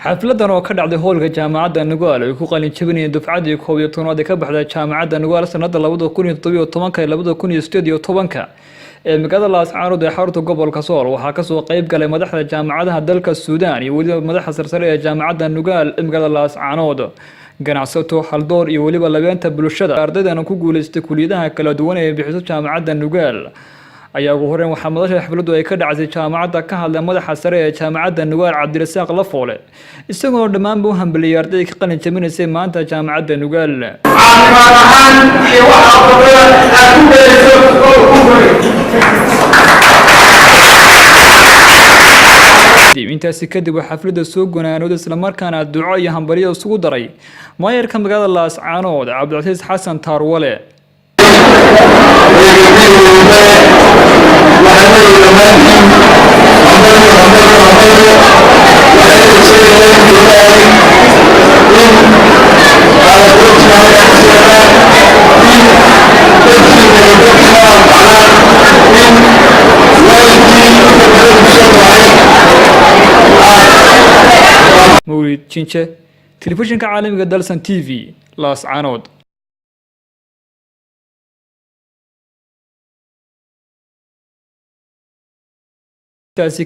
xafladan oo ka dhacday hoolka jaamacadda Nugaal ay ku qalin jabinayeen dufcadii 11aad ee ka baxday jaamacadda Nugaal sanadda 2017 iyo 2018 ee magaalada Laascaanood ee xarunta gobolka Sool waxaa ka soo qayb galay madaxda jaamacadaha dalka Suudaan iyo waliba madaxda sarsare ee jaamacadda Nugaal ee magaalada Laascaanood ganacsato haldoor iyo waliba labeenta bulshada ardaydan ku guuleystay kuliyadaha kala duwan ee bixiso jaamacadda Nugaal ayaa ugu horreyn waxaa madasha xafladdu ay ka dhacday jaamacadda ka hadlay madaxa sare ee jaamacadda Nugaal Cabdirasaaq Lafoole isagoo dhammaan u hambaliyay ardayda ka qalin jabinaysay maanta jaamacadda Nugaal intaasi kadib waxaa xafladda soo gonaanooday isla markaana duco iyo hambaliyo isugu daray maayarka magaalada Laascaanood Cabdicasiis Xasan Taarwale مولد جينشة تلفزيون كعالمي دالسان تي في Laascaanood تاسي